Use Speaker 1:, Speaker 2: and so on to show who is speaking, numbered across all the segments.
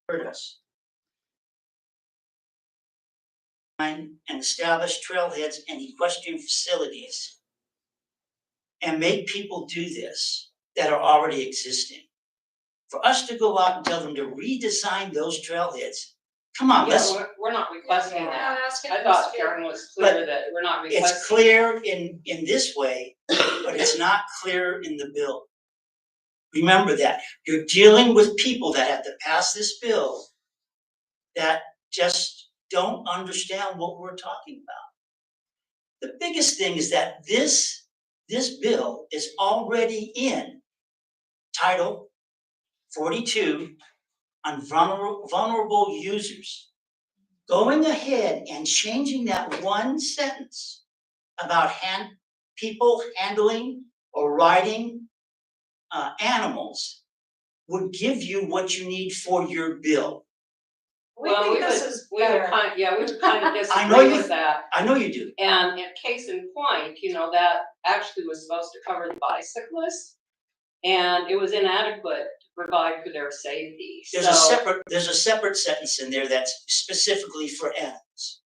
Speaker 1: hurt us. And establish trailheads and equestrian facilities and make people do this that are already existing. For us to go out and tell them to redesign those trailheads, come on,
Speaker 2: yeah, we're not requesting that. I thought Karen was clear that we're not requesting.
Speaker 1: It's clear in this way, but it's not clear in the bill. Remember that. You're dealing with people that have to pass this bill that just don't understand what we're talking about. The biggest thing is that this bill is already in Title 42 on vulnerable users. Going ahead and changing that one sentence about people handling or riding animals would give you what you need for your bill.
Speaker 2: We would kind of disagree with that.
Speaker 1: I know you do.
Speaker 2: And in case in point, that actually was supposed to cover the bicyclists, and it was inadequate to provide for their safety.
Speaker 1: There's a separate sentence in there that's specifically for animals.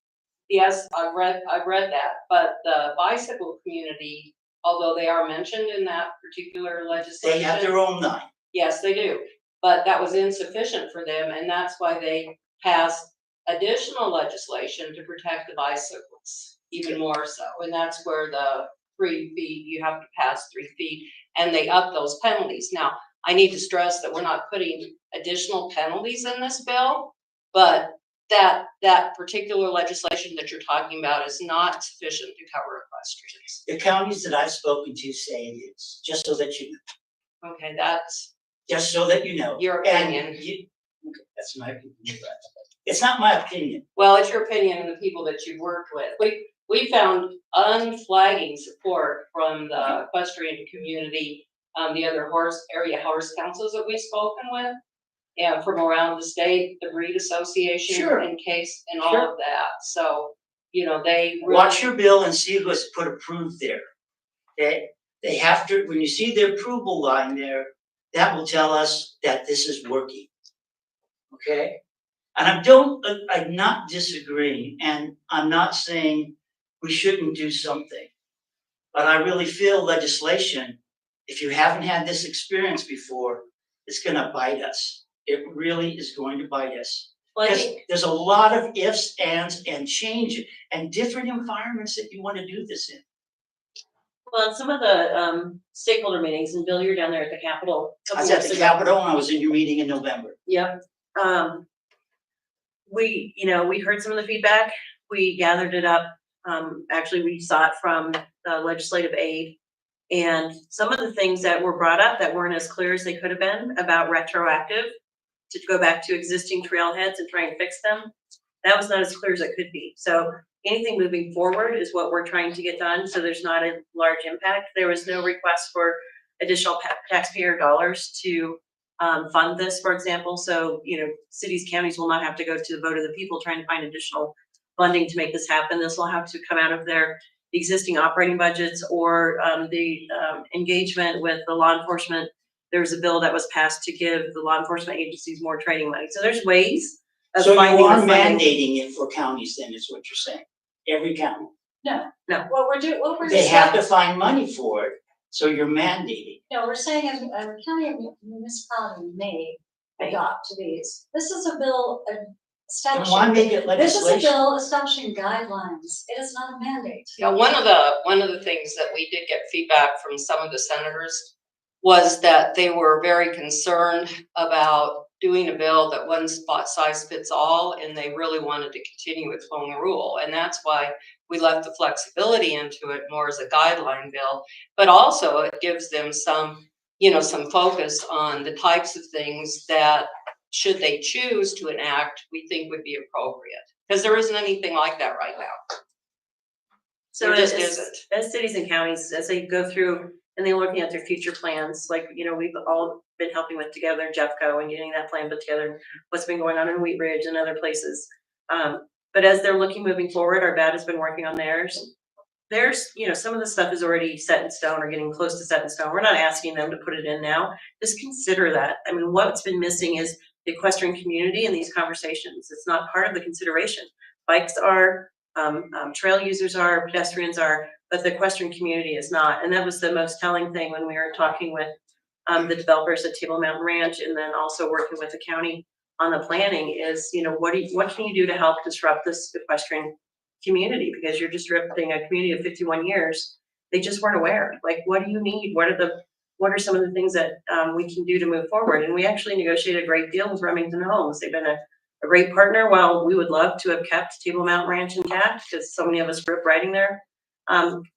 Speaker 2: Yes, I read that, but the bicycle community, although they are mentioned in that particular legislation,
Speaker 1: they have their own 9.
Speaker 2: Yes, they do, but that was insufficient for them, and that's why they passed additional legislation to protect the bicyclists even more so. And that's where the 3 feet, you have to pass 3 feet, and they up those penalties. Now, I need to stress that we're not putting additional penalties in this bill, but that particular legislation that you're talking about is not sufficient to cover equestrians.
Speaker 1: The counties that I've spoken to say it is, just so that you know.
Speaker 2: Okay, that's
Speaker 1: just so that you know.
Speaker 2: Your opinion.
Speaker 1: That's my opinion. It's not my opinion.
Speaker 2: Well, it's your opinion and the people that you've worked with. We found unflagging support from the equestrian community, the other area horse councils that we've spoken with, and from around the state, the breed association,
Speaker 1: sure.
Speaker 2: and all of that. So, they really
Speaker 1: watch your bill and see who has put approved there. Okay, they have to. When you see the approval line there, that will tell us that this is working. Okay, and I'm not disagreeing, and I'm not saying we shouldn't do something, but I really feel legislation, if you haven't had this experience before, it's going to bite us. It really is going to bite us. Because there's a lot of ifs, ands, and change, and different environments that you want to do this in.
Speaker 3: Well, some of the stakeholder meetings, and Bill, you're down there at the Capitol.
Speaker 1: I was at the Capitol, and I was in your meeting in November.
Speaker 3: Yep. We heard some of the feedback. We gathered it up. Actually, we saw it from the legislative aid, and some of the things that were brought up that weren't as clear as they could have been about retroactive to go back to existing trailheads and try and fix them. That was not as clear as it could be. So anything moving forward is what we're trying to get done. So there's not a large impact. There was no request for additional taxpayer dollars to fund this, for example. So, cities, counties will not have to go to the vote of the people trying to find additional funding to make this happen. This will have to come out of their existing operating budgets or the engagement with the law enforcement. There was a bill that was passed to give the law enforcement agencies more training money. So there's ways of finding
Speaker 1: you are mandating it for counties then, is what you're saying? Every county?
Speaker 4: No.
Speaker 2: What we're
Speaker 1: they have to find money for it, so you're mandating.
Speaker 4: No, we're saying a county or municipality may adopt these. This is a bill establishing.
Speaker 1: Why make it legislation?
Speaker 4: This is a bill establishing guidelines. It is not a mandate.
Speaker 2: Yeah, one of the things that we did get feedback from some of the senators was that they were very concerned about doing a bill that one size fits all, and they really wanted to continue with home rule. And that's why we left the flexibility into it more as a guideline bill, but also it gives them some focus on the types of things that, should they choose to enact, we think would be appropriate. Because there isn't anything like that right now.
Speaker 3: So
Speaker 2: there just isn't.
Speaker 3: As cities and counties, as they go through and they're looking at their future plans, like, we've all been helping with together Jeffco and getting that plan put together, what's been going on in Wheat Ridge and other places. But as they're looking moving forward, our BAT has been working on theirs. There's, some of the stuff is already set in stone or getting close to set in stone. We're not asking them to put it in now. Just consider that. I mean, what's been missing is the equestrian community in these conversations. It's not part of the consideration. Bikes are, trail users are, pedestrians are, but the equestrian community is not. And that was the most telling thing when we were talking with the developers at Table Mountain Ranch, and then also working with the county on the planning is, what can you do to help disrupt this equestrian community? Because you're disrupting a community of 51 years. They just weren't aware. Like, what do you need? What are some of the things that we can do to move forward? And we actually negotiated a great deal with Remington Homes. They've been a great partner. While we would love to have kept Table Mountain Ranch intact, because so many of us grew up riding there,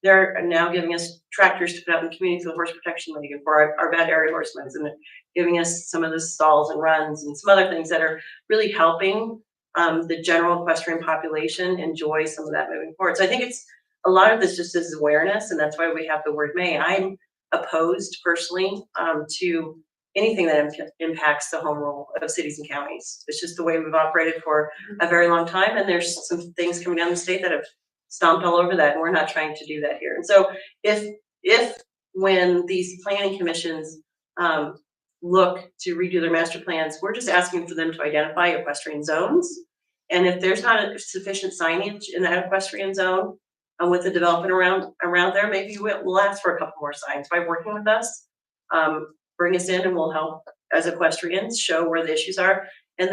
Speaker 3: they're now giving us tractors to put out in the community for the horse protection league and for our bad area horsemen, and giving us some of the stalls and runs and some other things that are really helping the general equestrian population enjoy some of that moving forward. So I think it's a lot of this just is awareness, and that's why we have the word may. I'm opposed personally to anything that impacts the home rule of cities and counties. It's just the way we've operated for a very long time, and there's some things coming down the state that have stomped all over that, and we're not trying to do that here. And so if when these planning commissions look to redo their master plans, we're just asking for them to identify equestrian zones. And if there's not sufficient signage in that equestrian zone with the development around there, maybe we'll ask for a couple more signs. By working with us, bring us in and we'll help as equestrians show where the issues are, and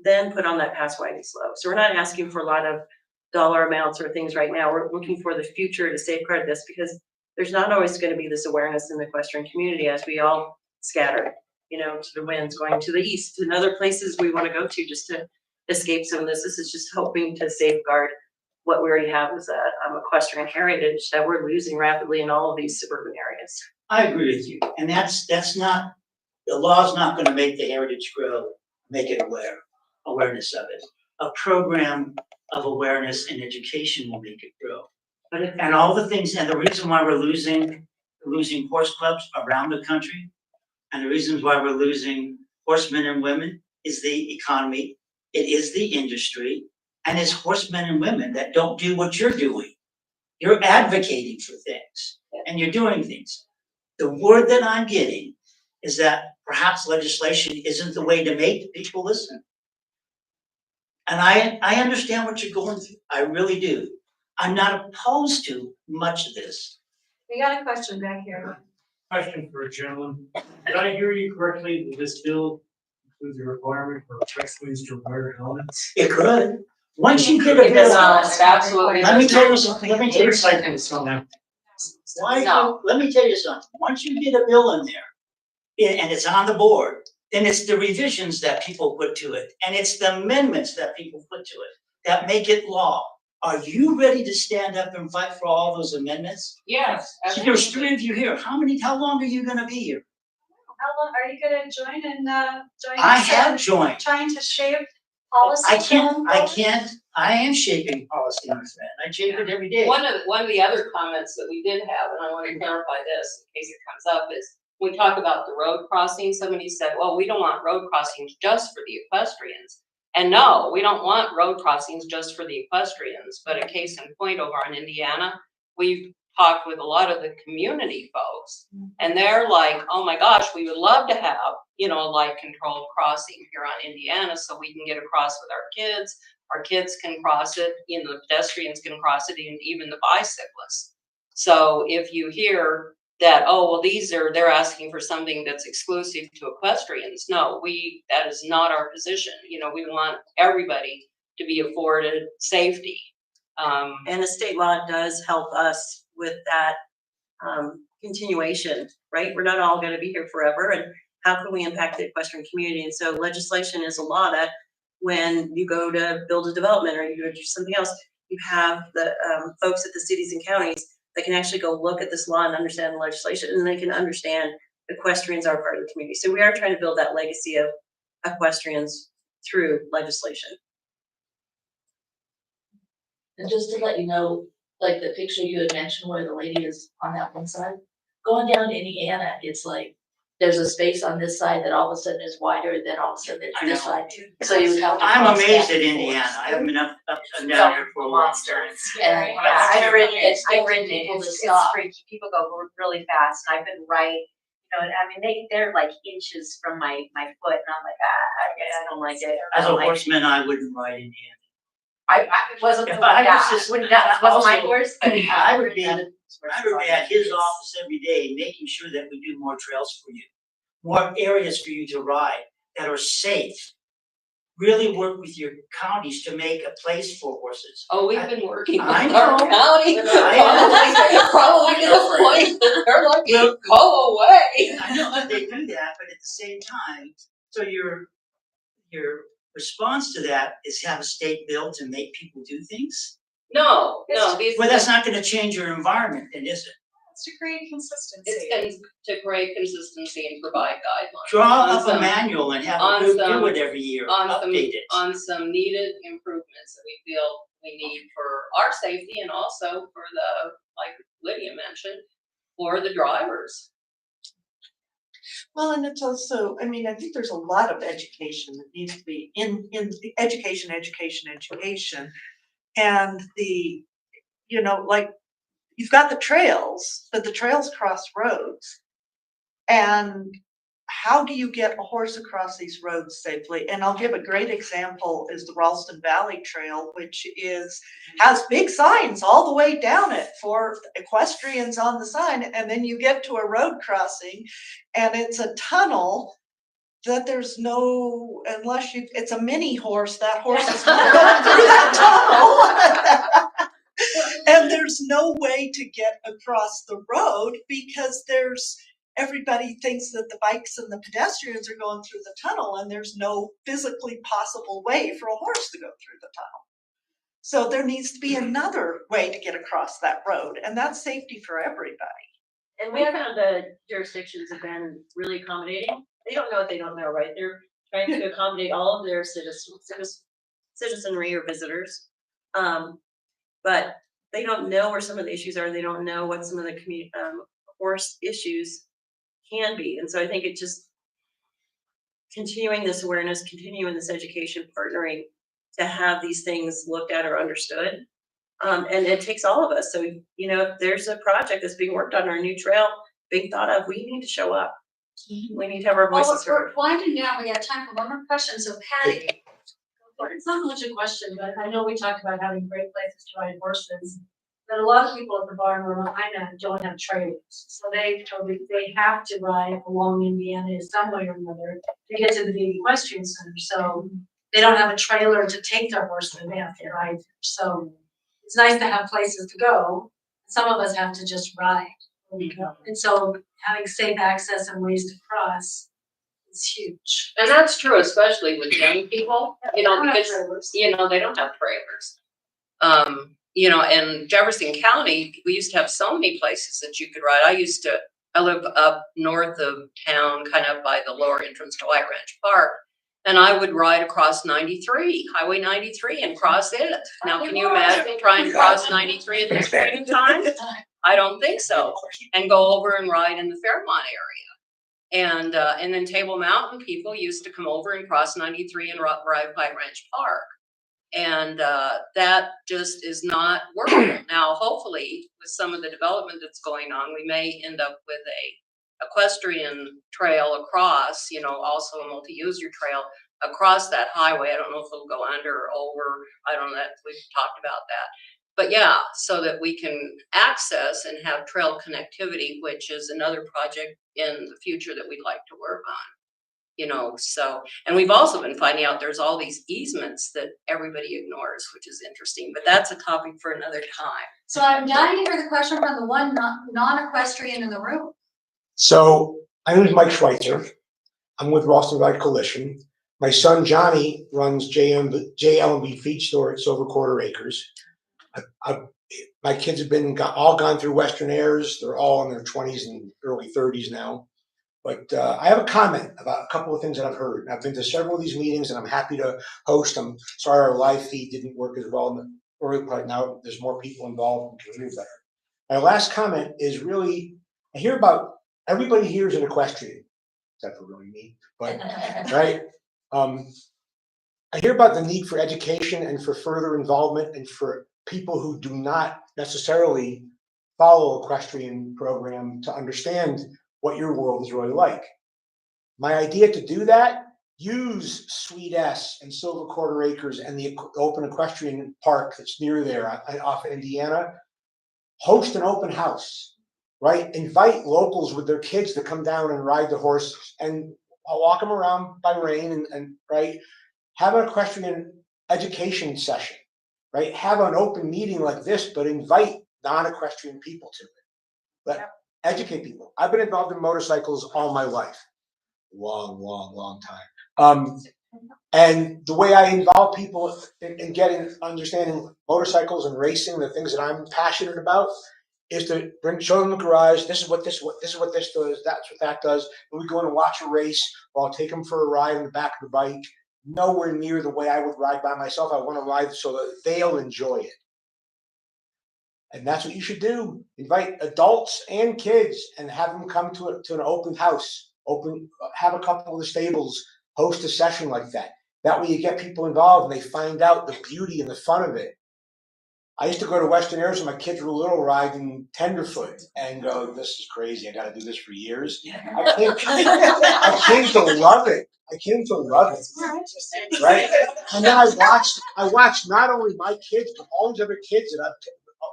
Speaker 3: then put on that pass wide and slow. So we're not asking for a lot of dollar amounts or things right now. We're looking for the future to safeguard this, because there's not always going to be this awareness in the equestrian community as we all scatter, to the winds, going to the east and other places we want to go to just to escape some of this. This is just hoping to safeguard what we already have as a equestrian heritage that we're losing rapidly in all of these suburban areas.
Speaker 1: I agree with you, and that's not, the law's not gonna make the heritage grow, make it awareness of it. A program of awareness and education will make it grow. And all the things, and the reason why we're losing horse clubs around the country, and the reasons why we're losing horsemen and women is the economy, it is the industry, and it's horsemen and women that don't do what you're doing. You're advocating for things, and you're doing things. The word that I'm getting is that perhaps legislation isn't the way to make people listen. And I understand what you're going through, I really do. I'm not opposed to much of this.
Speaker 4: We got a question back here.
Speaker 5: Question for a gentleman. Did I hear you correctly that this bill includes a requirement for equestrians to wear helmets?
Speaker 1: It could. Once you get a
Speaker 2: It does
Speaker 1: bill,
Speaker 2: not, absolutely.
Speaker 1: let me tell you
Speaker 2: does not.
Speaker 1: something. Let me tell you something. Once you get a bill in there, and it's on the board, then it's the revisions that people put to it, and it's the amendments that people put to it that make it law. Are you ready to stand up and fight for all those amendments?
Speaker 2: Yes.
Speaker 1: So there's 3 of you here. How long are you gonna be here?
Speaker 4: How long are you gonna join and join?
Speaker 1: I
Speaker 4: us
Speaker 1: have
Speaker 4: in
Speaker 1: joined.
Speaker 4: Trying to shape policy.
Speaker 1: I am shaping policy, my friend. I shape it every day.
Speaker 2: One of the other comments that we did have, and I want to clarify this in case it comes up, is when we talk about the road crossing, somebody said, well, we don't want road crossings just for the equestrians. And no, we don't want road crossings just for the equestrians, but a case in point over in Indiana, we've talked with a lot of the community folks, and they're like, oh my gosh, we would love to have, a light controlled crossing here on Indiana so we can get across with our kids. Our kids can cross it, the pedestrians can cross it, and even the bicyclists. So if you hear that, oh, well, they're asking for something that's exclusive to equestrians. No, that is not our position. We want everybody to be afforded safety.
Speaker 3: And the state law does help us with that continuation, right? We're not all going to be here forever, and how can we impact the equestrian community? And so legislation is a law that when you go to build a development or you go to do something else, you have the folks at the cities and counties that can actually go look at this law and understand the legislation, and they can understand equestrians are part of the community. So we are trying to build that legacy of equestrians through legislation.
Speaker 6: And just to let you know, like the picture you had mentioned where the lady is on that one side, going down to Indiana, it's like there's a space on this side that all of a sudden is wider, then all of a sudden it's
Speaker 1: I
Speaker 6: this
Speaker 1: know.
Speaker 6: side. So you have to.
Speaker 1: I'm
Speaker 6: cross
Speaker 1: amazed
Speaker 6: back
Speaker 1: at
Speaker 6: and
Speaker 1: Indiana.
Speaker 6: forth.
Speaker 1: I haven't been up and down here for a long time.
Speaker 6: And
Speaker 7: Yeah, I've ridden it,
Speaker 6: people to
Speaker 7: it's
Speaker 6: stop.
Speaker 7: freaky, people go really fast, and I've been right, know, I mean, they're like inches from my foot, and I'm like, I don't like it. I
Speaker 1: As a
Speaker 7: don't like it.
Speaker 1: horseman, I wouldn't ride Indiana.
Speaker 6: I wasn't,
Speaker 1: If I was
Speaker 6: yeah,
Speaker 1: just-
Speaker 6: that wasn't my
Speaker 1: also,
Speaker 6: horse, but.
Speaker 1: I would be at his office every day, making sure that we do more trails for you, more areas for you to ride that are safe. Really work with your counties to make a place for horses.
Speaker 2: Oh, we've been working with
Speaker 1: I
Speaker 2: our
Speaker 1: know.
Speaker 2: county,
Speaker 1: I
Speaker 2: probably to the point that they're like, go away.
Speaker 1: I know that they do that, but at the same time, so your response to that is have a state bill to make people do things?
Speaker 2: No, these.
Speaker 1: Well, that's not gonna change your environment, then, is it?
Speaker 4: It's to create consistency.
Speaker 2: It's to create consistency and provide guidelines.
Speaker 1: Draw
Speaker 2: on
Speaker 1: up a
Speaker 2: some-
Speaker 1: manual and have
Speaker 2: on
Speaker 1: a group
Speaker 2: some-
Speaker 1: do it every year, update it.
Speaker 2: On some needed improvements that we feel we need for our safety and also for the, like Lydia mentioned, for the drivers.
Speaker 8: Well, and it's also, I mean, I think there's a lot of education that needs to be in the education. And the, you know, like, you've got the trails, but the trails cross roads. And how do you get a horse across these roads safely? And I'll give a great example is the Ralston Valley Trail, which has big signs all the way down it for equestrians on the sign. And then you get to a road crossing and it's a tunnel that there's no, it's a mini horse, that horse is not going through that tunnel. And there's no way to get across the road because everybody thinks that the bikes and the pedestrians are going through the tunnel and there's no physically possible way for a horse to go through the tunnel. So there needs to be another way to get across that road, and that's safety for everybody.
Speaker 3: And we found the jurisdictions have been really accommodating. They don't know what they don't know, right? They're trying to accommodate all of their citizenry or visitors. But they don't know where some of the issues are. They don't know what some of the horse issues can be. And so I think it just continuing this awareness, continuing this education, partnering to have these things looked at or understood. And it takes all of us. So, you know, if there's a project that's being worked on, our new trail being thought of, we need to show up. We need to have our voices
Speaker 4: Well,
Speaker 3: heard.
Speaker 4: we're winding down, we got time for one more question, so Patty.
Speaker 9: It's not much a question, but I know we talked about having great places to ride horses. But a lot of people at the barn where I'm at don't have trailers. So they have to ride along Indiana some way or another to get to the big equestrian center. So they don't have a trailer to take their horses, they have to ride. So it's nice to have places to go. Some of us have to just ride where we go. And so having safe access and ways to cross is huge.
Speaker 2: And that's true, especially with young people, you know, because, you know, they don't have trailers. You know, in Jefferson County, we used to have so many places that you could ride. I live up north of town, kind of by the lower entrance to White Ranch Park. And I would ride across Highway 93 and cross it. Now, can you imagine trying to cross 93 at this point in time? I don't think so. And go over and ride in the Fairmont area. And then Table Mountain people used to come over and cross 93 and ride White Ranch Park. And that just is not workable. Now, hopefully, with some of the development that's going on, we may end up with a equestrian trail across, you know, also a multi-user trail across that highway. I don't know if it'll go under or over. I don't know. We've talked about that. But yeah, so that we can access and have trail connectivity, which is another project in the future that we'd like to work on. You know, so, and we've also been finding out there's all these easements that everybody ignores, which is interesting, but that's a topic for another time.
Speaker 4: So I'm dying to hear the question from the one non-equestrian in the room.
Speaker 10: So my name is Mike Schweitzer. I'm with Ralston Valley Coalition. My son Johnny runs JL&B Feed Store at Silver Quarter Acres. My kids have all gone through Western Airs. They're all in their 20s and early 30s now. But I have a comment about a couple of things that I've heard. I've been to several of these meetings and I'm happy to host them. Sorry our live feed didn't work as well in the early part. Now there's more people involved and can hear better. My last comment is really, I hear about, everybody here is an equestrian, except for really me, but right? I hear about the need for education and for further involvement and for people who do not necessarily follow equestrian program to understand what your world is really like. My idea to do that, use Sweet S and Silver Quarter Acres and the open equestrian park that's near there off Indiana. Host an open house, right? Invite locals with their kids to come down and ride the horses, and I'll walk them around by rein and right. Have an equestrian education session, right? Have an open meeting like this, but invite non-equestrian people to it. Educate people. I've been involved in motorcycles all my life. Long time. And the way I involve people in getting understanding motorcycles and racing, the things that I'm passionate about, is to show them the garage. This is what this does. That's what that does. And we go in and watch a race, or I'll take them for a ride in the back of the bike. Nowhere near the way I would ride by myself. I want to ride so that they'll enjoy it. And that's what you should do. Invite adults and kids and have them come to an open house. Have a couple of the stables host a session like that. That way you get people involved and they find out the beauty and the fun of it. I used to go to Western Aires when my kids were little, riding tenderfoot, and go, this is crazy. I got to do this for years. I came to love it. Right? And then I watched not only my kids, but all these other kids that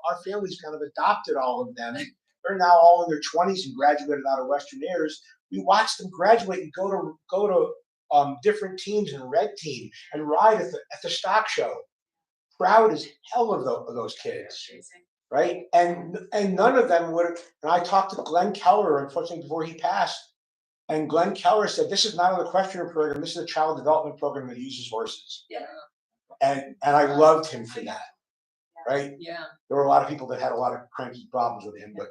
Speaker 10: our family's kind of adopted all of them. They're now all in their 20s and graduated out of Western Aires. We watched them graduate and go to different teams and red team and ride at the stock show. Proud as hell of those kids, right? And none of them would have. And I talked to Glenn Keller, unfortunately, before he passed. And Glenn Keller said, "This is not an equestrian program. This is a child development program that uses horses."
Speaker 2: Yeah.
Speaker 10: And I loved him for that, right?
Speaker 2: Yeah.
Speaker 10: There were a lot of people that had a lot of cranky problems with him, but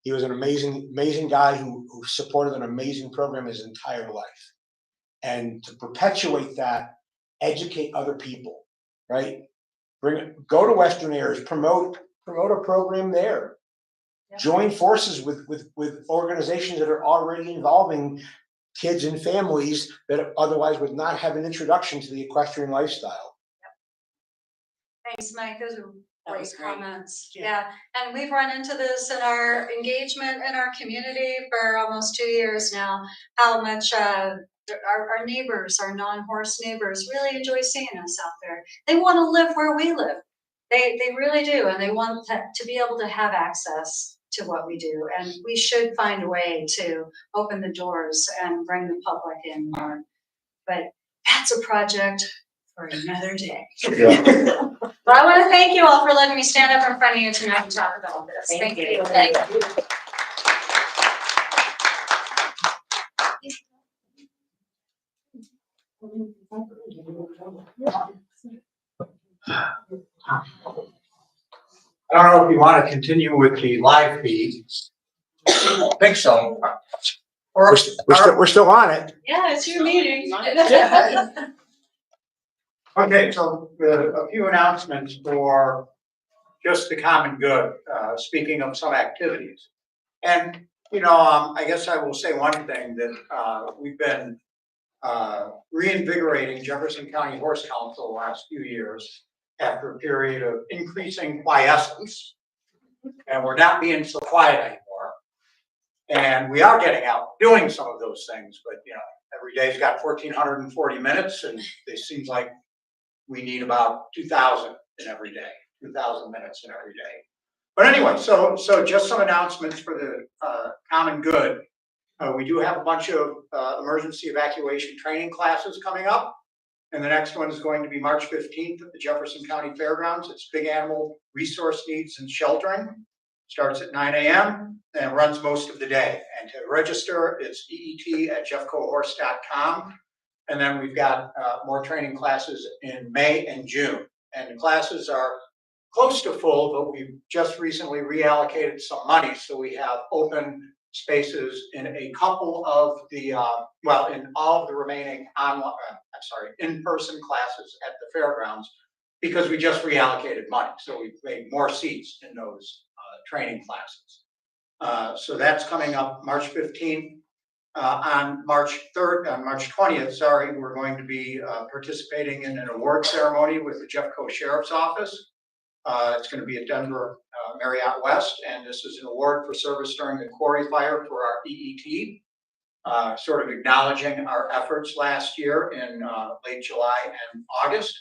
Speaker 10: he was an amazing guy who supported an amazing program his entire life. And to perpetuate that, educate other people, right? Go to Western Aires, promote a program there. Yeah. Join forces with organizations that are already involving kids and families that otherwise would not have an introduction to the equestrian lifestyle.
Speaker 4: Thanks, Mike. Those are great comments. Yeah, and we've run into this in our engagement in our community for almost 2 years now, how much our neighbors, our non-horse neighbors, really enjoy seeing us out there. They want to live where we live. They really do, and they want to be able to have access to what we do. And we should find a way to open the doors and bring the public in more. But that's a project for another day.
Speaker 10: Yeah.
Speaker 4: Well, I want to thank you all for letting me stand up in front of you tonight and talk about this. Thank you. Thank you.
Speaker 11: I don't know if you want to continue with the live feed. I think so.
Speaker 10: We're still on it.
Speaker 4: Yeah, it's your meeting.
Speaker 11: Okay, so a few announcements for just the common good, speaking of some activities. And, I guess I will say one thing that we've been reinvigorating Jefferson County Horse Council the last few years after a period of increasing quiescence. And we're not being so quiet anymore. And we are getting out doing some of those things, but every day's got 1,440 minutes, and it seems like we need about 2,000 in every day, 2,000 minutes in every day. But anyway, so just some announcements for the common good. We do have a bunch of emergency evacuation training classes coming up. And the next one is going to be March 15th at the Jefferson County Fairgrounds. It's big animal resource needs and sheltering. Starts at 9 a.m. and runs most of the day. And to register, it's eet@jeffcohorse.com. And then we've got more training classes in May and June. And the classes are close to full, but we've just recently reallocated some money. So we have open spaces in a couple of the, in all of the remaining in-person classes at the fairgrounds, because we just reallocated money. So we've made more seats in those training classes. So that's coming up March 15th. On March 20th, we're going to be participating in an award ceremony with the Jeffco Sheriff's Office. It's going to be at Denver Marriott West, and this is an award for service during the quarry fire for our EET, sort of acknowledging our efforts last year in late July and August.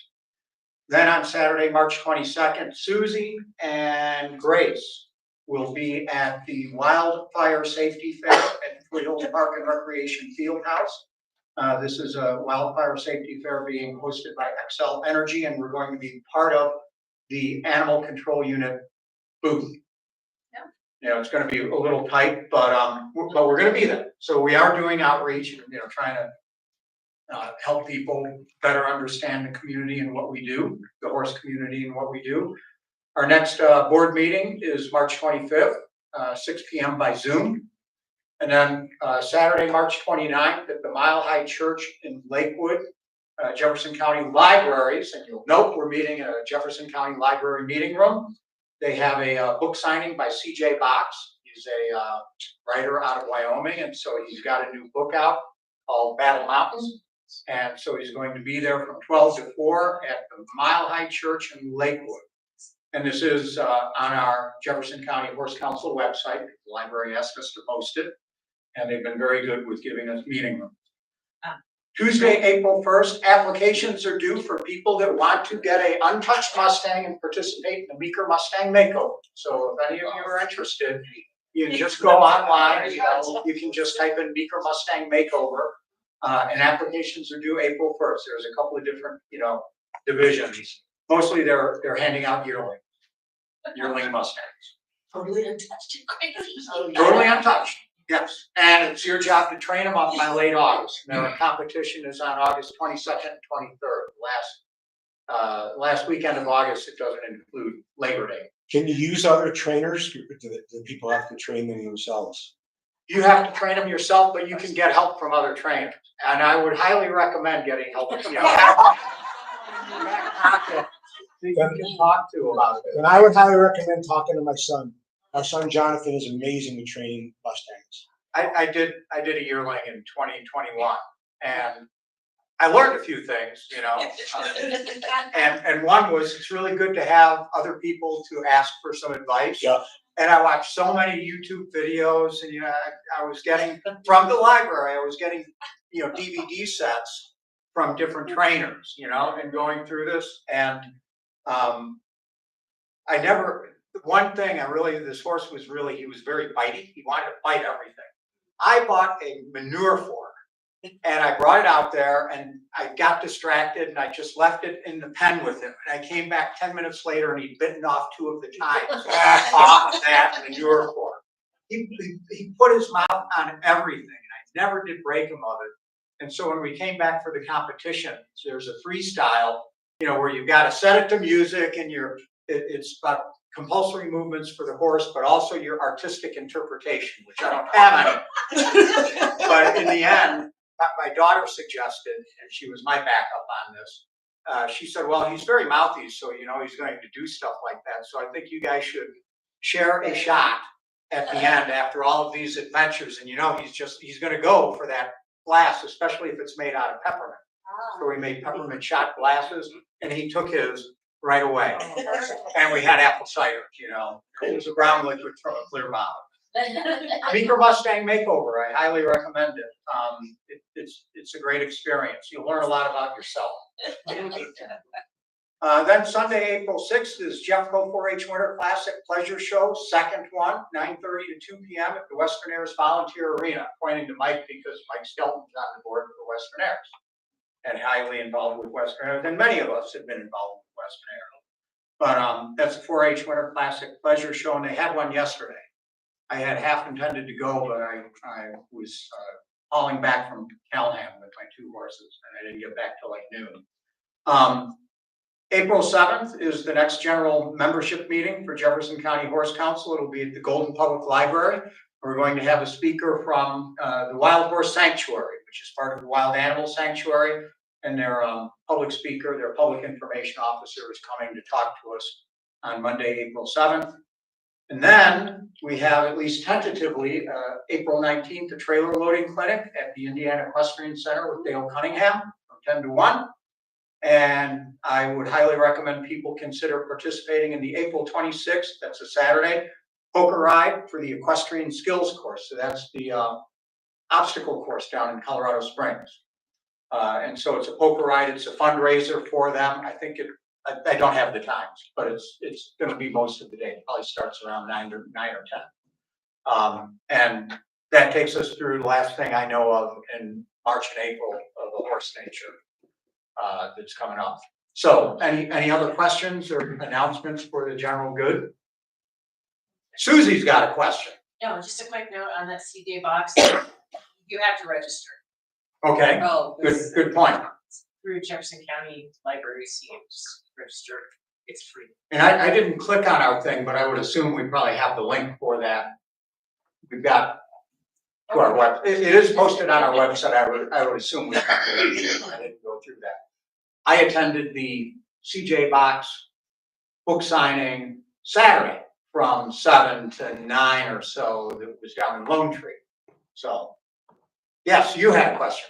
Speaker 11: Then on Saturday, March 22nd, Susie and Grace will be at the Wildfire Safety Fair at Foothill Park and Recreation Fieldhouse. This is a wildfire safety fair being hosted by Xcel Energy, and we're going to be part of the Animal Control Unit booth.
Speaker 3: Yeah.
Speaker 11: You know, it's going to be a little tight, but we're going to be there. So we are doing outreach, you know, trying to help people better understand the community and what we do, the horse community and what we do. Our next board meeting is March 25th, 6 p.m. by Zoom. And then Saturday, March 29th at the Mile High Church in Lakewood, Jefferson County Libraries. And you'll note we're meeting in a Jefferson County Library meeting room. They have a book signing by C.J. Box. He's a writer out of Wyoming, and so he's got a new book out called Battle Mountains. And so he's going to be there from 12 to 4 at the Mile High Church in Lakewood. And this is on our Jefferson County Horse Council website. The library asked us to post it, and they've been very good with giving us meeting rooms. Tuesday, April 1st, applications are due for people that want to get an untouched Mustang and participate in the Meeker Mustang Makeover. So if any of you are interested, you can just go online, you know, you can just type in Meeker Mustang Makeover, and applications are due April 1st. There's a couple of different, you know, divisions. Mostly they're handing out yearling Mustangs.
Speaker 6: Totally untouched and crazy.
Speaker 11: Totally untouched, yes. And it's your job to train them up by late August. Their competition is on August 22nd and 23rd. Last weekend of August, it doesn't include Labor Day.
Speaker 10: Can you use other trainers? Do people have to train them themselves?
Speaker 11: You have to train them yourself, but you can get help from other trainers. And I would highly recommend getting help. You know, you can talk to about it.
Speaker 10: And I would highly recommend talking to my son. Our son Jonathan is amazing at training Mustangs.
Speaker 11: I did a yearling in 2021, and I learned a few things, you know. And one was it's really good to have other people to ask for some advice.
Speaker 10: Yeah.
Speaker 11: And I watched so many YouTube videos, and you know, I was getting from the library. I was getting, you know, DVD sets from different trainers, you know, and going through this. And one thing this horse was really, he was very bitey. He wanted to bite everything. I bought a manure fork and I brought it out there, and I got distracted and I just left it in the pen with him. And I came back 10 minutes later and he'd bitten off 2 of the tines off of that manure fork. He put his mouth on everything, and I never did break him of it. And so when we came back for the competition, there's a freestyle, you know, where you've got to set it to music, and it's about compulsory movements for the horse, but also your artistic interpretation, which I don't have any. But in the end, my daughter suggested, and she was my backup on this, she said, well, he's very mouthy, so, you know, he's going to do stuff like that. So I think you guys should share a shot at the end after all of these adventures. And, you know, he's going to go for that glass, especially if it's made out of peppermint. So we made peppermint shot glasses, and he took his right away. And we had apple cider, you know. It was a brown liquid from a clear bottle. Meeker Mustang Makeover, I highly recommend it. It's a great experience. You'll learn a lot about yourself. Then Sunday, April 6th is Jeffco 4-H Winter Classic Pleasure Show, second one, 9:30 to 2 p.m. at the Western Airs Volunteer Arena. Pointing to Mike because Mike Skelton's on the board for Western Airs and highly involved with Western Airs, and many of us have been involved with Western Airs. But that's a 4-H Winter Classic Pleasure Show, and they had one yesterday. I had half intended to go, but I was hauling back from Callahan with my 2 horses, and I didn't get back till like noon. April 7th is the next general membership meeting for Jefferson County Horse Council. It'll be at the Golden Public Library. We're going to have a speaker from the Wild Horse Sanctuary, which is part of the Wild Animal Sanctuary, and their public speaker, their public information officer, is coming to talk to us on Monday, April 7th. And then we have, at least tentatively, April 19th, a trailer loading clinic at the Indiana Equestrian Center with Dale Cunningham from 10 to 1. And I would highly recommend people consider participating in the April 26th, that's a Saturday, poker ride for the equestrian skills course. So that's the obstacle course down in Colorado Springs. And so it's a poker ride, it's a fundraiser for them. I think I don't have the times, but it's gonna be most of the day. It probably starts around 9 or 10. And that takes us through the last thing I know of in March and April of the horse nature that's coming up. So any other questions or announcements for the general good? Susie's got a question.
Speaker 3: No, just a quick note on that CJ box, you have to register
Speaker 11: Okay,
Speaker 2: Oh,
Speaker 11: good point.
Speaker 3: through Jefferson County Libraries, you just register, it's free.
Speaker 11: And I didn't click on our thing, but I would assume we probably have the link for that. We've got to our web, it is posted on our website. I would assume we have the link. I didn't go through that. I attended the CJ Box book signing Saturday from 7 to 9 or so. That was down in Lone Tree. So, yes, you had a question.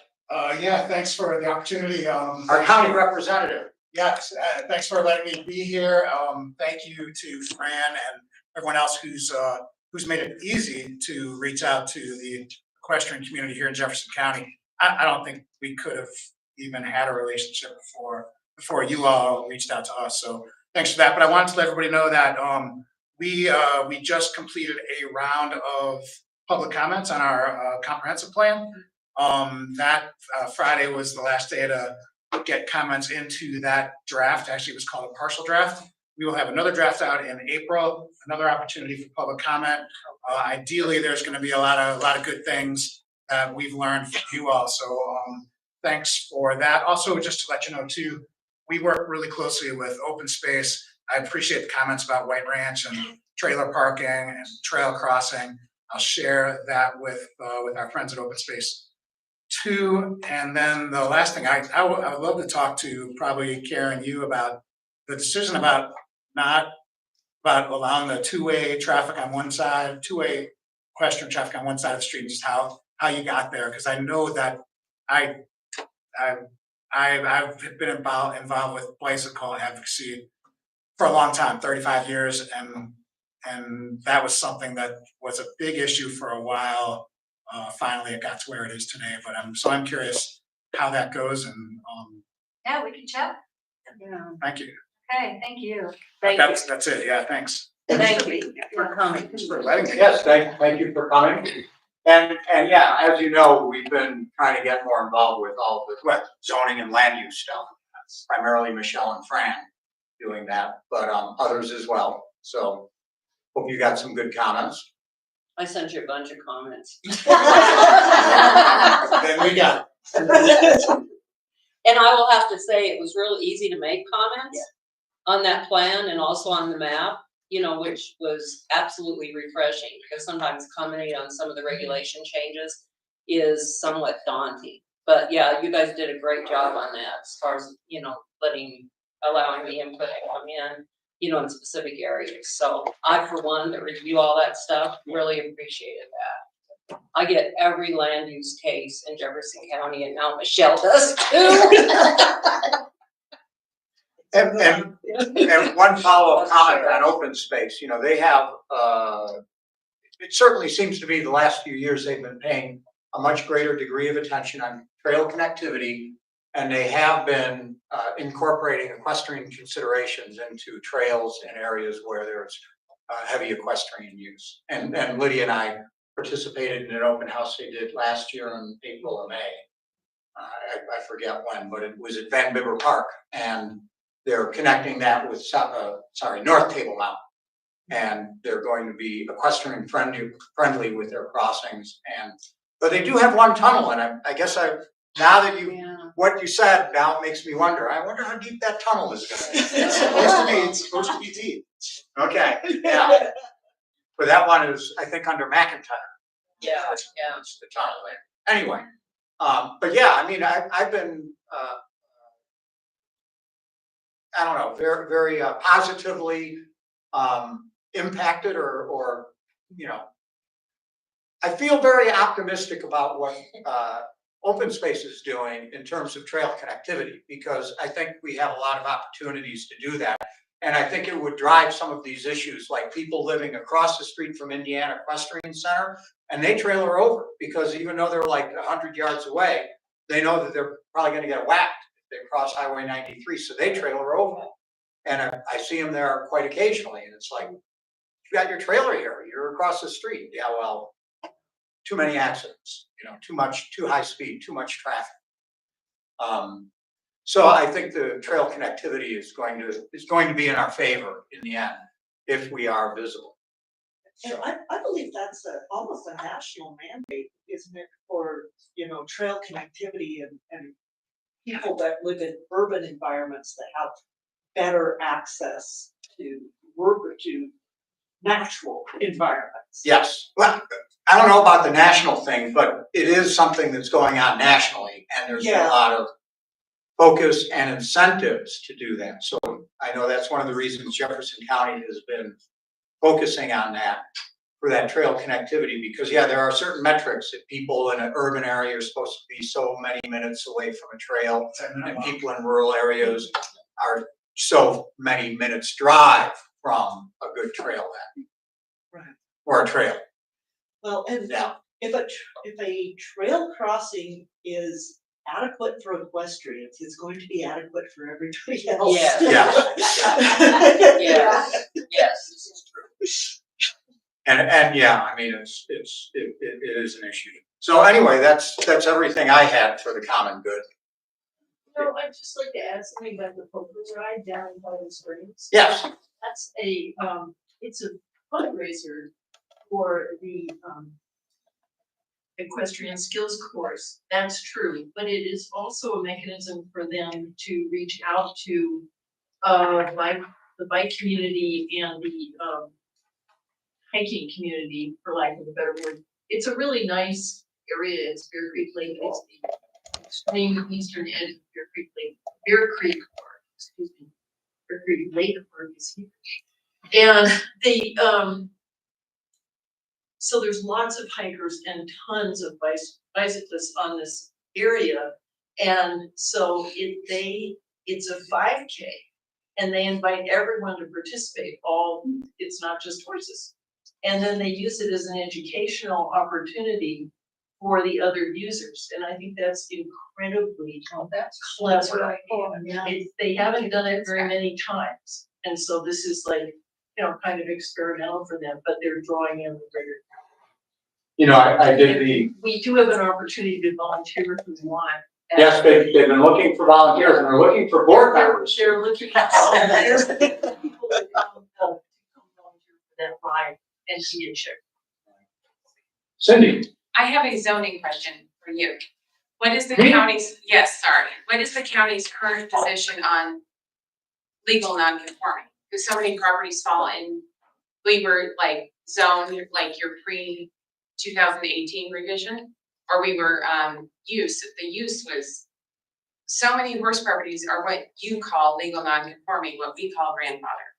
Speaker 10: Yeah, thanks for the opportunity.
Speaker 11: Our county representative.
Speaker 10: Yes, thanks for letting me be here. Thank you to Fran and everyone else who's made it easy to reach out to the equestrian community here in Jefferson County. I don't think we could have even had a relationship before you all reached out to us. So thanks for that. But I wanted to let everybody know that we just completed a round of public comments on our comprehensive plan. That Friday was the last day to get comments into that draft. Actually, it was called a partial draft. We will have another draft out in April, another opportunity for public comment. Ideally, there's going to be a lot of good things that we've learned from you all. So thanks for that. Also, just to let you know too, we work really closely with Open Space. I appreciate the comments about White Ranch and trailer parking and trail crossing. I'll share that with our friends at Open Space too. And then the last thing, I would love to talk to probably Karen, you about the decision about allowing the two-way traffic on one side, two-way equestrian traffic on one side of the street, and just how you got there. Because I know that I've been involved with bicycle advocacy for a long time, 35 years, and that was something that was a big issue for a while. Finally, it got to where it is today. But I'm curious how that goes, and
Speaker 4: Yeah, we can chat.
Speaker 10: thank you.
Speaker 4: Okay, thank you.
Speaker 10: That's it. Yeah, thanks.
Speaker 3: Thank you for coming.
Speaker 10: Thanks for letting me.
Speaker 11: Yes, thank you for coming. And yeah, as you know, we've been trying to get more involved with all of the zoning and land use stuff. That's primarily Michelle and Fran doing that, but others as well. So hope you got some good comments.
Speaker 2: I sent you a bunch of comments.
Speaker 11: Then we got
Speaker 2: And I will have to say, it was really easy to make comments on that plan and also on the map, which was absolutely refreshing, because sometimes commenting on some of the regulation changes is somewhat daunting. But yeah, you guys did a great job on that as far as, allowing the input to come in, in specific areas. So I, for one, that review all that stuff, really appreciated that. I get every land use case in Jefferson County, and now Michelle does too.
Speaker 11: And one follow-up comment on open space, they have, it certainly seems to be the last few years they've been paying a much greater degree of attention on trail connectivity, and they have been incorporating equestrian considerations into trails in areas where there's heavy equestrian use. And Lydia and I participated in an open house they did last year in April or May. I forget when, but it was at Van Bibber Park, and they're connecting that with North Table Mountain, and they're going to be equestrian friendly with their crossings. But they do have one tunnel, and I guess now that what you said now makes me wonder. I wonder how deep that tunnel is going to be.
Speaker 10: It's supposed to be deep.
Speaker 11: Okay, yeah. But that one is, I think, under McIntyre.
Speaker 2: Yeah.
Speaker 11: It's the tunnel there. Anyway, but yeah, I mean, I've been, I don't know, very, very positively impacted, or I feel very optimistic about what open space is doing in terms of trail connectivity, because I think we have a lot of opportunities to do that. And I think it would drive some of these issues, like people living across the street from Indiana Equestrian Center, and they trailer over, because even though they're like 100 yards away, they know that they're probably gonna get whacked if they cross Highway 93, so they trailer over. And I see them there quite occasionally, and it's like, you got your trailer here, you're across the street. Yeah, well, too many accidents, too high speed, too much traffic. So I think the trail connectivity is going to be in our favor in the end, if we are visible.
Speaker 8: And I believe that's almost a national mandate, isn't it, for, trail connectivity and people that live in urban environments that have better access to natural environments.
Speaker 11: Yes, well, I don't know about the national thing, but it is something that's going on nationally, and there's been a lot of focus and incentives to do that. So I know that's one of the reasons Jefferson County has been focusing on that, for that trail connectivity, because there are certain metrics that people in an urban area are supposed to be so many minutes away from a trail, and people in rural areas are so many minutes drive from a good trail then.
Speaker 8: Right.
Speaker 11: Or a trail.
Speaker 8: Well, and if a trail crossing is adequate for equestrians, it's going to be adequate for everybody else.
Speaker 2: Yes.
Speaker 6: Yes, yes, this is true.
Speaker 11: And yeah, I mean, it is an issue. So anyway, that's everything I had for the common good.
Speaker 9: I'd just like to add something about the poker ride down in Bowling Springs.
Speaker 11: Yes.
Speaker 9: That's it's a fundraiser for the equestrian skills course. That's true, but it is also a mechanism for them to reach out to the bike community and the hiking community, for lack of a better word. It's a really nice area. It's Bear Creek Lake. It's the extreme eastern edge of Bear Creek Lake. Bear Creek Park, excuse me. Bear Creek Lake Park is here. And so there's lots of hikers and tons of bicyclists on this area. And so it's a 5K, and they invite everyone to participate. It's not just horses. And then they use it as an educational opportunity for the other users. And I think that's incredibly clever. They haven't done it very many times. And so this is like, kind of experimental for them, but they're drawing in the greater.
Speaker 11: I did
Speaker 9: We do have an opportunity to volunteer if we want.
Speaker 11: yes, they've been looking for volunteers, and they're looking for board members.
Speaker 9: They're looking at people that come volunteer for that ride and see it check.
Speaker 11: Cindy.
Speaker 12: I have a zoning question for you. What is the county's, what is the county's current position on legal non-conforming? Because so many properties fall in, we were like zoned, like your pre-2018 revision, or we were the use was, so many horse properties are what you call legal non-conforming, what we call grandfather.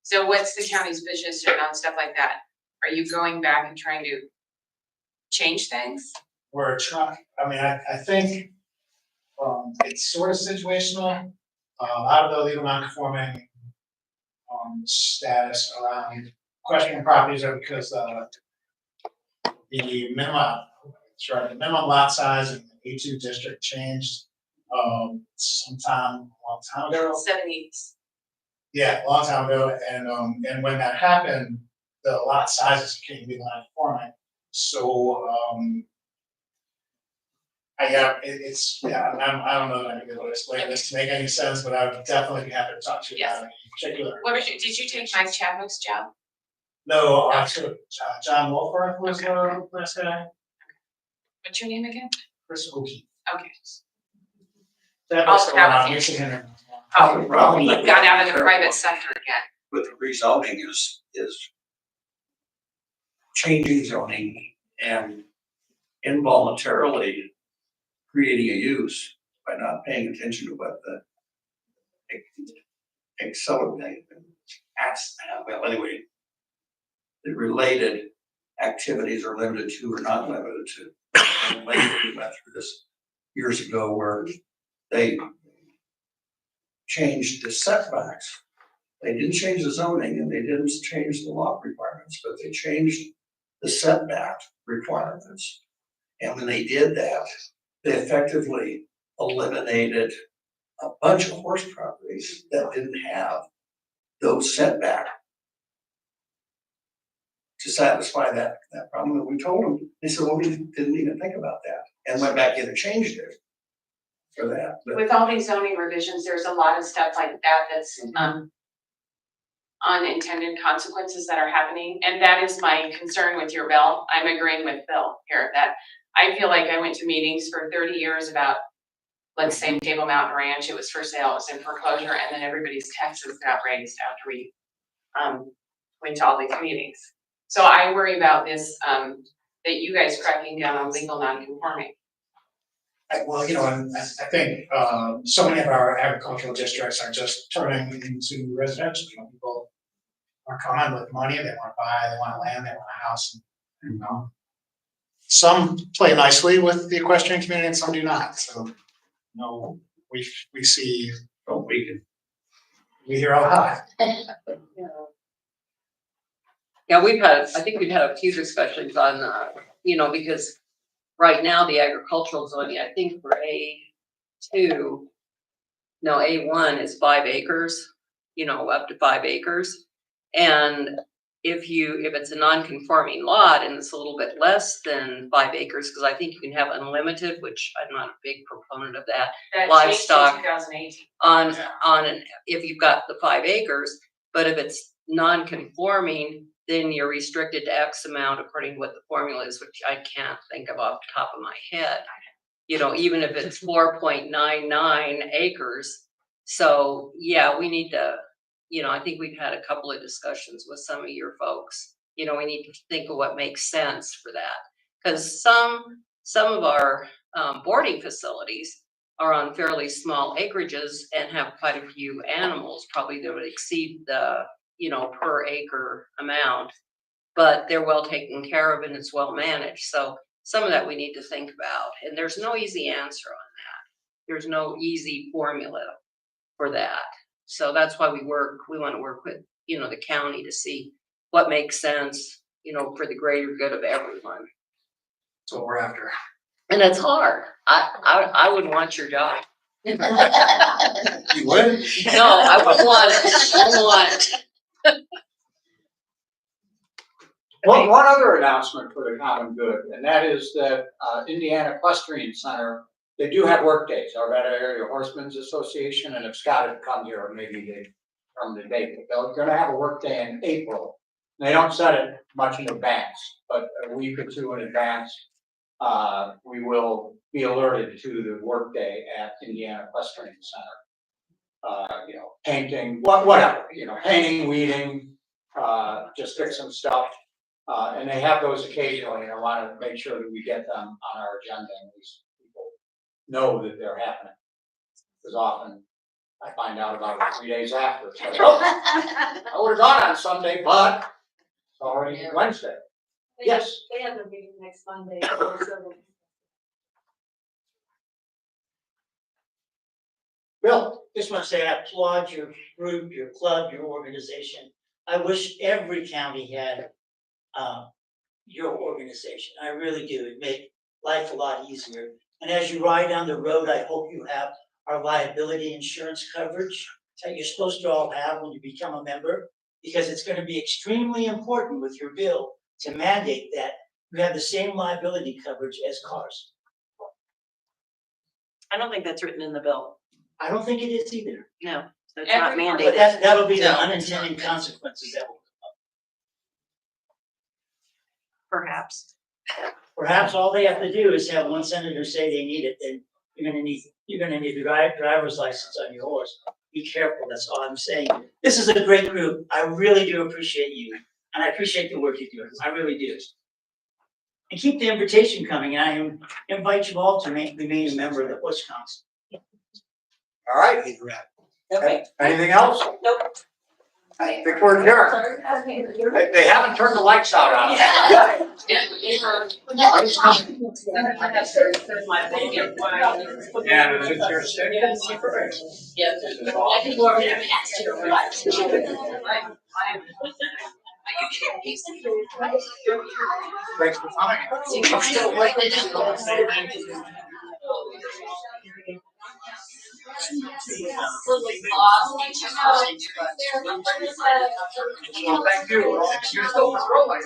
Speaker 12: So what's the county's position on stuff like that? Are you going back and trying to change things?
Speaker 13: We're trying, I think it's sort of situational. A lot of the legal non-conforming status around questioning properties are because the minimum lot size in the A2 district changed a long time ago.
Speaker 12: 70s.
Speaker 13: Yeah, a long time ago, and when that happened, the lot sizes became legal non-conforming. So I don't know that I can be able to explain this to make any sense, but I would definitely be happy to talk to you about it in particular.
Speaker 12: Did you take Mike Chadwick's job?
Speaker 13: No, actually, John Wolfer was the last guy.
Speaker 12: What's your name again?
Speaker 13: Chris O'Keefe.
Speaker 12: Okay.
Speaker 13: That
Speaker 12: I'll
Speaker 13: was
Speaker 12: have
Speaker 13: around
Speaker 12: it.
Speaker 13: Michigan.
Speaker 12: Oh, he got out of the private sector again.
Speaker 14: With the rezoning is changing zoning and involuntarily creating a use by not paying attention to what the the related activities are limited to or not limited to. And later we went through this years ago where they changed the setbacks. They didn't change the zoning and they didn't change the lot requirements, but they changed the setback requirements. And when they did that, they effectively eliminated a bunch of horse properties that didn't have those setback to satisfy that problem. And we told them, they said, well, we didn't even think about that, and went back in and changed it for that. But
Speaker 12: With all these zoning revisions, there's a lot of stuff like that that's, unintended consequences that are happening, and that is my concern with your bill. I'm agreeing with Bill here, that I feel like I went to meetings for 30 years about, let's say, Table Mountain Ranch, it was for sale, it was in foreclosure, and then everybody's taxes got raised after we went to all these meetings. So I worry about this, that you guys cracking down on legal non-conforming.
Speaker 13: Well, you know, and I think, so many of our agricultural districts are just turning into residential, you know, people are coming with money, they wanna buy, they want land, they want a house, and, you know. Some play nicely with the equestrian community and some do not, so, you know, we see, we hear all the time.
Speaker 2: Yeah, I think we've had a few discussions on, you know, because right now the agricultural zoning, I think for A1 is 5 acres, you know, up to 5 acres. And if it's a non-conforming lot and it's a little bit less than 5 acres, because I think you can have unlimited, which I'm not a big proponent of that.
Speaker 12: That
Speaker 2: Livestock
Speaker 12: changed in 2018.
Speaker 2: on if you've got the 5 acres, but if it's non-conforming, then you're restricted to X amount according to what the formula is, which I can't think of off the top of my head. You know, even if it's 4.99 acres. So yeah, we need to, you know, I think we've had a couple of discussions with some of your folks. You know, we need to think of what makes sense for that. Because some of our boarding facilities are on fairly small acreages and have quite a few animals, probably that would exceed the, you know, per acre amount, but they're well taken care of and it's well managed. So some of that we need to think about, and there's no easy answer on that. There's no easy formula for that. So that's why we want to work with, you know, the county to see what makes sense, you know, for the greater good of everyone.
Speaker 13: That's what we're after.
Speaker 2: And it's hard. I wouldn't want your job.
Speaker 11: You would?
Speaker 2: No, I wouldn't want it. I wouldn't want it.
Speaker 11: One other announcement for the common good, and that is that Indiana Equestrian Center, they do have work days, our Area Horsemen's Association, and if Scott had come here, maybe they'd come today, but they're gonna have a work day in April. They don't set it much in advance, but a week or two in advance, we will be alerted to the work day at Indiana Equestrian Center. You know, painting, whatever, you know, painting, weeding, just fix some stuff. And they have those occasionally, and I want to make sure that we get them on our agenda and these people know that they're happening. Because often I find out about it 3 days after. So, I would have gone on Sunday, but it's already Wednesday. Yes.
Speaker 9: They have a meeting next Monday.
Speaker 11: Bill?
Speaker 1: Just want to say I applaud your group, your club, your organization. I wish every county had your organization. I really do. It'd make life a lot easier. And as you ride down the road, I hope you have our liability insurance coverage that you're supposed to all have when you become a member, because it's going to be extremely important with your bill to mandate that you have the same liability coverage as cars.
Speaker 3: I don't think that's written in the bill.
Speaker 1: I don't think it is either.
Speaker 3: No, so it's not
Speaker 1: But
Speaker 3: mandated.
Speaker 1: that'll be the unintended consequences that will.
Speaker 3: Perhaps.
Speaker 1: Perhaps all they have to do is have one senator say they need it, then you're gonna need a driver's license on your horse. Be careful, that's all I'm saying. This is a great group. I really do appreciate you, and I appreciate the work you do. I really do. And keep the invitation coming, and I invite you all to remain a member of the Horse Council.
Speaker 11: All right.
Speaker 2: Okay.
Speaker 11: Anything else?
Speaker 3: Nope.
Speaker 11: Before adjourned. They haven't turned the lights out on it. And it's your stick.
Speaker 6: Yeah. I think we're gonna ask you.
Speaker 11: Thanks for coming. Thank you. You're still rolling.